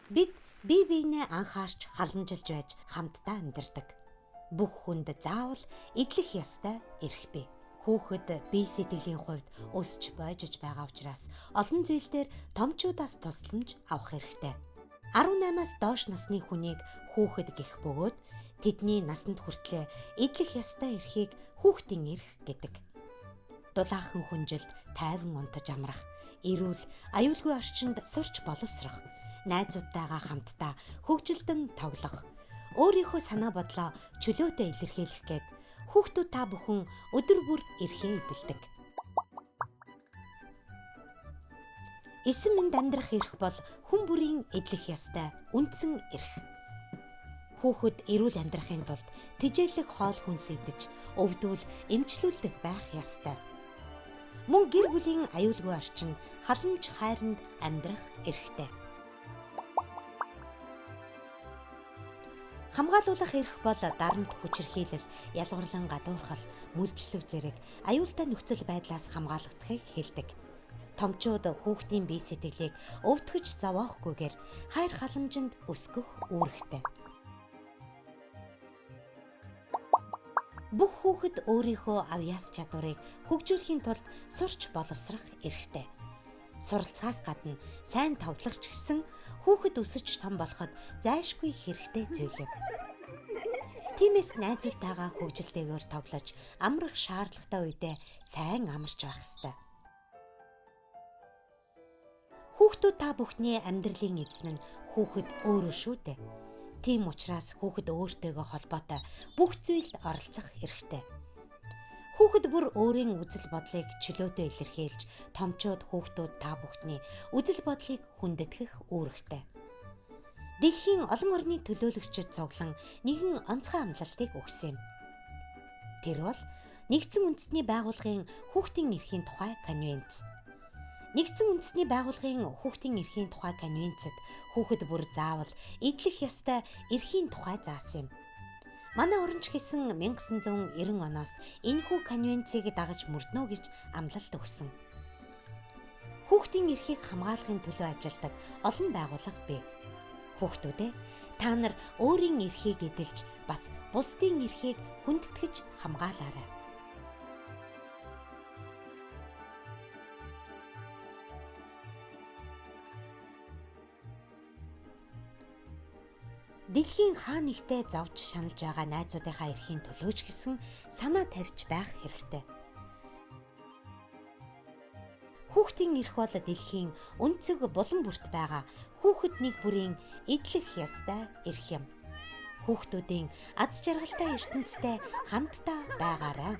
Бид бие биенээ анхаарч халамжилж байж хамтдаа амьдардаг. Бүх хүнд заавал идэх ёстой эрх бий. Хүүхэд бие сэтгэлийн хувьд өсч бойжж байгаа учраас олон зүйлдер томчуудаас тусламж авах хэрэгтэй. 18-аас доош насны хүнийг хүүхэд гэх бөгөөд тэдний насанд хүртлээр идэх ёстой эрхийг хүүхдийн эрх гэдэг. Дулаахан хүнжилд тайван унтаж амрах, эрүүл, аюулгүй орчинд сурч боловсрох, найзуудтайгаа хамтдаа хөгжилдөн тоглох, өөрийнхөө санаа бодлоо чөлөөтэй илэрхийлэх гээд хүүхдүүд та бүхэн өдөр бүр эрхээ эдэлдэг. Эсэм мэнд амьдрах эрх бол хүн бүрийн эдлэх ёстой үндсэн эрх. Хүүхэд эрүүл амьдрахын тулд тэжээлэг хоол хүнс идэж, өвдвөл эмчлүүлдэг байх ёстой. Мөн гэр бүлийн аюулгүй орчинд халамж хайранд амьдрах эрхтэй. Хамгаалуулах эрх бол дарамт хүчирхийлэл, ялгарлан гадуурхал, мүлжлэг зэрэг аюултай нөхцөл байдлаас хамгаалагдахыг хэлдэг. Томчууд хүүхдийн бие сэтгэлийг өвтгөж зовоохгүйгээр хайр халамжинд өсгөх үүрэгтэй. Бүх хүүхэд өөрийнхөө авьяас чадварыг хөгжүүлэхийн тулд сурч боловсрох эрхтэй. Суралцахаас гадна сайн тоглох ч гэсэн хүүхэд өсөж том болоход зайлшгүй хэрэгтэй зүйл юм. Тиймээс найзуудтайгаа хөгжилтэйгээр тоглож, амрах шаардлагатай үедээ сайн амарч байх ёстой. Хүүхдүүд та бүхний амьдралын эзэн нь хүүхэд өөрөө шүү дээ. Тийм учраас хүүхэд өөртөөгөө холбоотой бүх зүйлд оролцох эрхтэй. Хүүхэд бүр өөрийн үзэл бодлыг чөлөөтэй илэрхийлж, томчууд хүүхдүүд та бүхний үзэл бодлыг хүндэтгэх үүрэгтэй. Дэлхийн олон орны төлөөлөгчид цуглан нэгэн онцгой амлалтыг өгсөн юм. Тэр бол Нэгдсэн үндэсний байгууллагын хүүхдийн эрхийн тухай конвенц. Нэгдсэн үндэсний байгууллагын хүүхдийн эрхийн тухай конвенцэд хүүхэд бүр заавал эдлэх ёстой эрхийн тухай заасан юм. Манай оронч гэсэн 1990 оноос энэхүү конвенцийг дагаж мөрднө гэж амлалт өгсөн. Хүүхдийн эрхийг хамгаалахын төлөө ажилладаг олон байгууллага бий. Хүүхдүүдээ та нар өөрийн эрхийг эдэлж бас бусдын эрхийг хүндэтгэж хамгаалаарай. Дэлхийн хаа нэгтээ зовж шаналж байгаа найзуудынхаа эрхийн төлөөч гэсэн санаа тавьж байх хэрэгтэй. Хүүхдийн эрх бол дэлхийн өнцөг булан бүрт байгаа хүүхэд нэг бүрийн эдлэх ёстой эрх юм. Хүүхдүүдийн аз жаргалтай ертөнцтэй хамтдаа байгаарай.